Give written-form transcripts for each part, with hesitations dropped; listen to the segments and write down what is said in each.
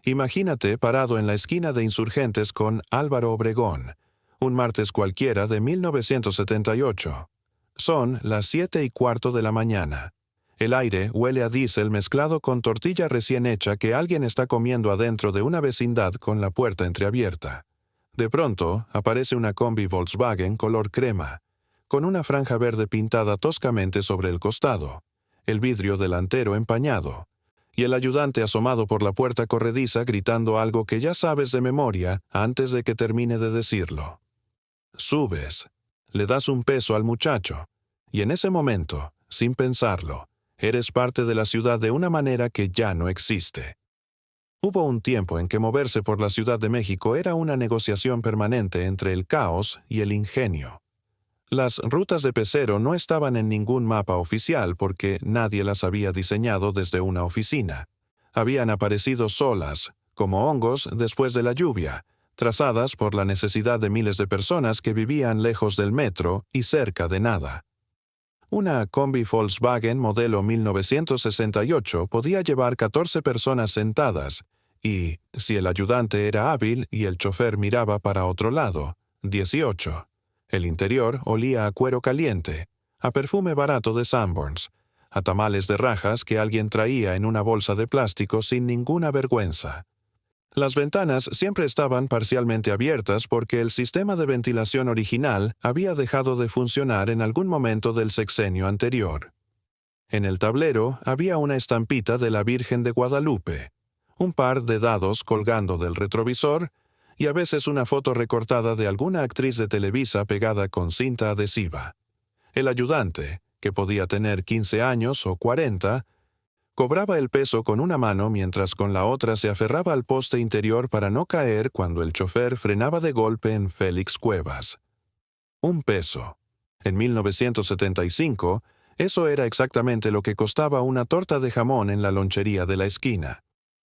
Imagínate parado en la esquina de Insurgentes con Álvaro Obregón, un martes cualquiera de 1978. Son las 7:15 de la mañana. El aire huele a diésel mezclado con tortilla recién hecha que alguien está comiendo adentro de una vecindad con la puerta entreabierta. De pronto, aparece una combi Volkswagen color crema, con una franja verde pintada toscamente sobre el costado, el vidrio delantero empañado, y el ayudante asomado por la puerta corrediza gritando algo que ya sabes de memoria antes de que termine de decirlo. Subes, le das un peso al muchacho, y en ese momento, sin pensarlo, eres parte de la ciudad de una manera que ya no existe. Hubo un tiempo en que moverse por la Ciudad de México era una negociación permanente entre el caos y el ingenio. Las rutas de pecero no estaban en ningún mapa oficial porque nadie las había diseñado desde una oficina. Habían aparecido solas, como hongos después de la lluvia, trazadas por la necesidad de miles de personas que vivían lejos del metro y cerca de nada. Una combi Volkswagen modelo 1968 podía llevar 14 personas sentadas y, si el ayudante era hábil y el chofer miraba para otro lado, 18. El interior olía a cuero caliente, a perfume barato de Sanborns, a tamales de rajas que alguien traía en una bolsa de plástico sin ninguna vergüenza. Las ventanas siempre estaban parcialmente abiertas porque el sistema de ventilación original había dejado de funcionar en algún momento del sexenio anterior. En el tablero había una estampita de la Virgen de Guadalupe, un par de dados colgando del retrovisor y a veces una foto recortada de alguna actriz de Televisa pegada con cinta adhesiva. El ayudante, que podía tener 15 años o 40, cobraba el peso con una mano mientras con la otra se aferraba al poste interior para no caer cuando el chofer frenaba de golpe en Félix Cuevas. Un peso. En 1975, eso era exactamente lo que costaba una torta de jamón en la lonchería de la esquina.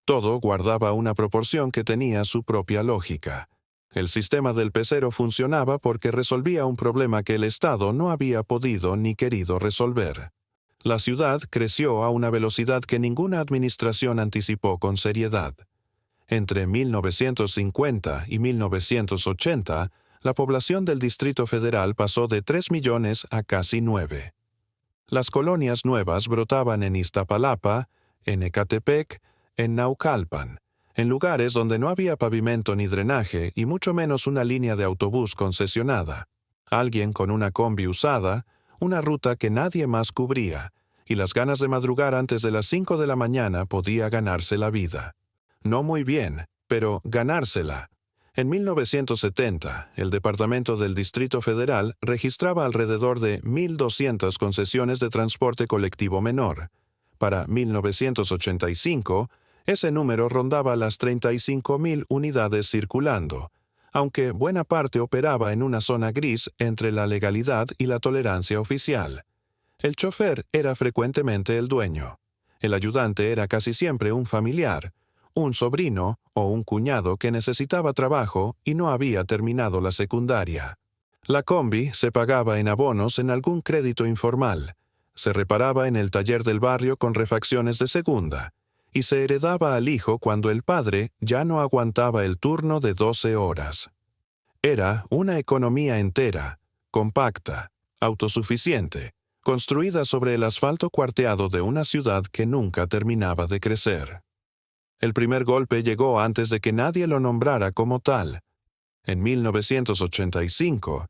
Todo guardaba una proporción que tenía su propia lógica. El sistema del pecero funcionaba porque resolvía un problema que el Estado no había podido ni querido resolver. La ciudad creció a una velocidad que ninguna administración anticipó con seriedad. Entre 1950 y 1980, la población del Distrito Federal pasó de 3 millones a casi 9. Las colonias nuevas brotaban en Iztapalapa, en Ecatepec, en Naucalpan, en lugares donde no había pavimento ni drenaje y mucho menos una línea de autobús concesionada. Alguien con una combi usada, una ruta que nadie más cubría, y las ganas de madrugar antes de las 5 de la mañana podía ganarse la vida. No muy bien, pero ganársela. En 1970, el Departamento del Distrito Federal registraba alrededor de 1,200 concesiones de transporte colectivo menor. Para 1985, ese número rondaba las 35,000 unidades circulando, aunque buena parte operaba en una zona gris entre la legalidad y la tolerancia oficial. El chofer era frecuentemente el dueño. El ayudante era casi siempre un familiar, un sobrino o un cuñado que necesitaba trabajo y no había terminado la secundaria. La combi se pagaba en abonos en algún crédito informal, se reparaba en el taller del barrio con refacciones de segunda, y se heredaba al hijo cuando el padre ya no aguantaba el turno de 12 horas. Era una economía entera, compacta, autosuficiente, construida sobre el asfalto cuarteado de una ciudad que nunca terminaba de crecer. El primer golpe llegó antes de que nadie lo nombrara como tal. En 1985,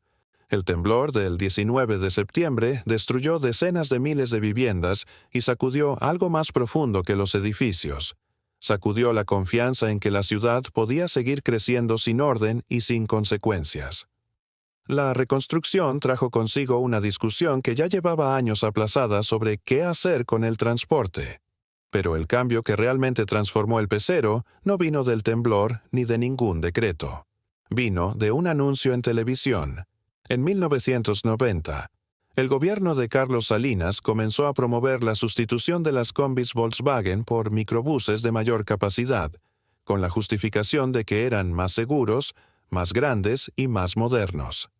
el temblor del 19 de septiembre destruyó decenas de miles de viviendas y sacudió algo más profundo que los edificios. Sacudió la confianza en que la ciudad podía seguir creciendo sin orden y sin consecuencias. La reconstrucción trajo consigo una discusión que ya llevaba años aplazada sobre qué hacer con el transporte. Pero el cambio que realmente transformó el pecero no vino del temblor ni de ningún decreto. Vino de un anuncio en televisión. En 1990, el gobierno de Carlos Salinas comenzó a promover la sustitución de las combis Volkswagen por microbuses de mayor capacidad, con la justificación de que eran más seguros, más grandes y más modernos.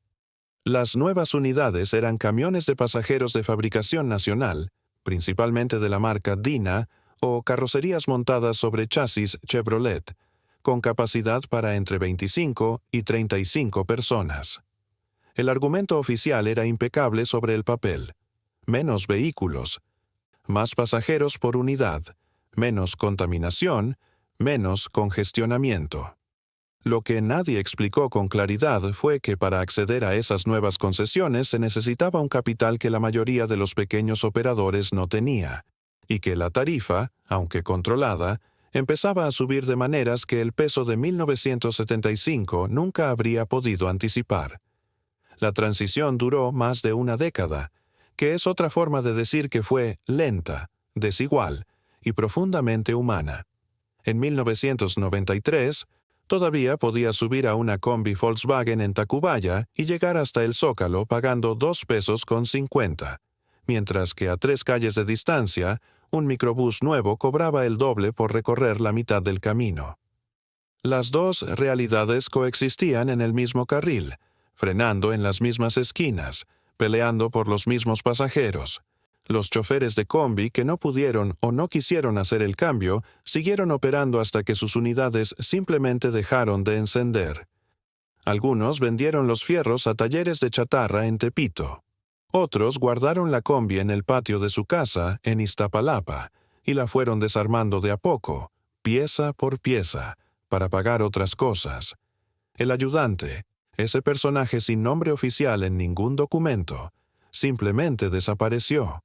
Las nuevas unidades eran camiones de pasajeros de fabricación nacional, principalmente de la marca Dina o carrocerías montadas sobre chasis Chevrolet, con capacidad para entre 25 y 35 personas. El argumento oficial era impecable sobre el papel. Menos vehículos, más pasajeros por unidad, menos contaminación, menos congestionamiento. Lo que nadie explicó con claridad fue que para acceder a esas nuevas concesiones se necesitaba un capital que la mayoría de los pequeños operadores no tenía, y que la tarifa, aunque controlada, empezaba a subir de maneras que el peso de 1975 nunca habría podido anticipar. La transición duró más de una década, que es otra forma de decir que fue lenta, desigual y profundamente humana. En 1993, todavía podía subir a una combi Volkswagen en Tacubaya y llegar hasta el Zócalo pagando 2,50 pesos, mientras que a 3 calles de distancia, un microbús nuevo cobraba el doble por recorrer la mitad del camino. Las dos realidades coexistían en el mismo carril, frenando en las mismas esquinas, peleando por los mismos pasajeros. Los choferes de combi que no pudieron o no quisieron hacer el cambio siguieron operando hasta que sus unidades simplemente dejaron de encender. Algunos vendieron los fierros a talleres de chatarra en Tepito. Otros guardaron la combi en el patio de su casa en Iztapalapa y la fueron desarmando de a poco, pieza por pieza, para pagar otras cosas. El ayudante, ese personaje sin nombre oficial en ningún documento, simplemente desapareció.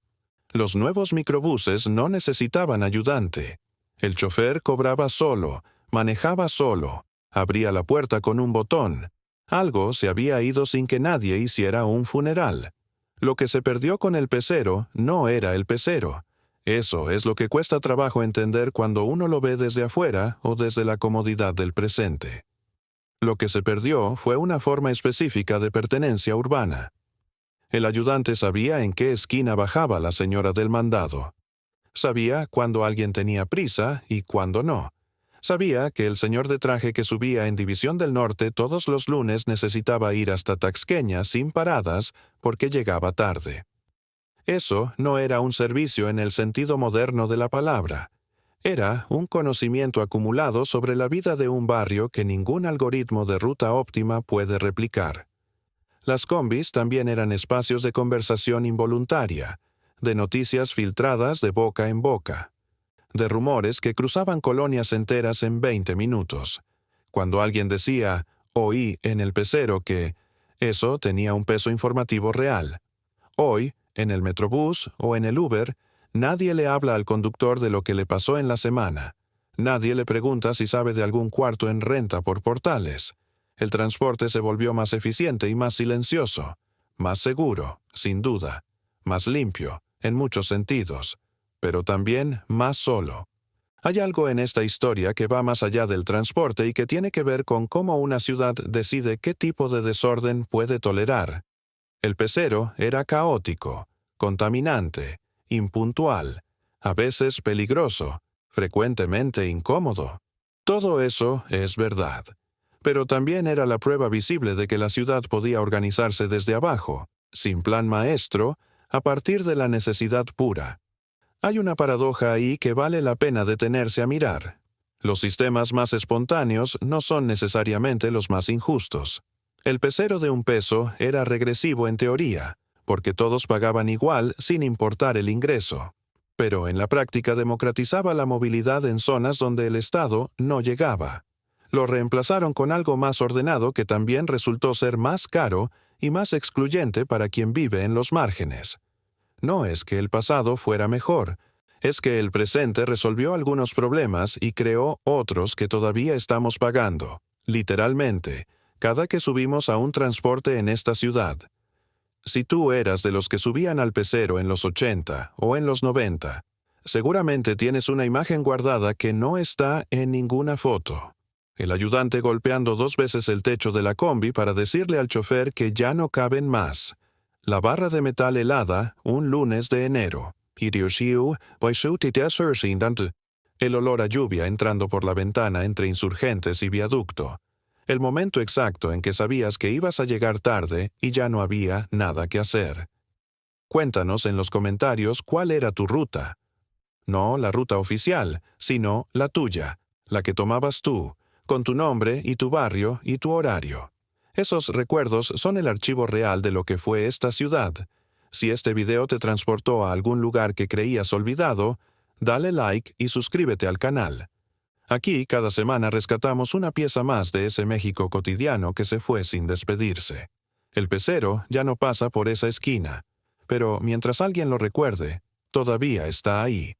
Los nuevos microbuses no necesitaban ayudante. El chofer cobraba solo, manejaba solo, abría la puerta con un botón. Algo se había ido sin que nadie hiciera un funeral. Lo que se perdió con el pecero no era el pecero. Eso es lo que cuesta trabajo entender cuando uno lo ve desde afuera o desde la comodidad del presente. Lo que se perdió fue una forma específica de pertenencia urbana. El ayudante sabía en qué esquina bajaba la señora del mandado. Sabía cuándo alguien tenía prisa y cuándo no. Sabía que el señor de traje que subía en División del Norte todos los lunes necesitaba ir hasta Taxqueña sin paradas porque llegaba tarde. Eso no era un servicio en el sentido moderno de la palabra. Era un conocimiento acumulado sobre la vida de un barrio que ningún algoritmo de ruta óptima puede replicar. Las combis también eran espacios de conversación involuntaria, de noticias filtradas de boca en boca, de rumores que cruzaban colonias enteras en 20 minutos. Cuando alguien decía, oí en el pecero que, eso tenía un peso informativo real. Hoy, en el Metrobús o en el Uber, nadie le habla al conductor de lo que le pasó en la semana. Nadie le pregunta si sabe de algún cuarto en renta por portales. El transporte se volvió más eficiente y más silencioso, más seguro, sin duda, más limpio, en muchos sentidos, pero también más solo. Hay algo en esta historia que va más allá del transporte y que tiene que ver con cómo una ciudad decide qué tipo de desorden puede tolerar. El pecero era caótico, contaminante, impuntual, a veces peligroso, frecuentemente incómodo. Todo eso es verdad. Pero también era la prueba visible de que la ciudad podía organizarse desde abajo, sin plan maestro, a partir de la necesidad pura. Hay una paradoja ahí que vale la pena detenerse a mirar. Los sistemas más espontáneos no son necesariamente los más injustos. El pecero de 1 peso era regresivo en teoría, porque todos pagaban igual sin importar el ingreso. Pero en la práctica democratizaba la movilidad en zonas donde el Estado no llegaba. Lo reemplazaron con algo más ordenado que también resultó ser más caro y más excluyente para quien vive en los márgenes. No es que el pasado fuera mejor, es que el presente resolvió algunos problemas y creó otros que todavía estamos pagando, literalmente, cada que subimos a un transporte en esta ciudad. Si tú eras de los que subían al pecero en los 80 o en los 90, seguramente tienes una imagen guardada que no está en ninguna foto. El ayudante golpeando 2 veces el techo de la combi para decirle al chofer que ya no caben más. La barra de metal helada, un lunes de enero. El olor a lluvia entrando por la ventana entre Insurgentes y Viaducto. El momento exacto en que sabías que ibas a llegar tarde y ya no había nada que hacer. Cuéntanos en los comentarios cuál era tu ruta. No la ruta oficial, sino la tuya, la que tomabas tú, con tu nombre y tu barrio y tu horario. Esos recuerdos son el archivo real de lo que fue esta ciudad. Si este video te transportó a algún lugar que creías olvidado, dale like y suscríbete al canal. Aquí cada semana rescatamos una pieza más de ese México cotidiano que se fue sin despedirse. El pecero ya no pasa por esa esquina, pero mientras alguien lo recuerde, todavía está ahí.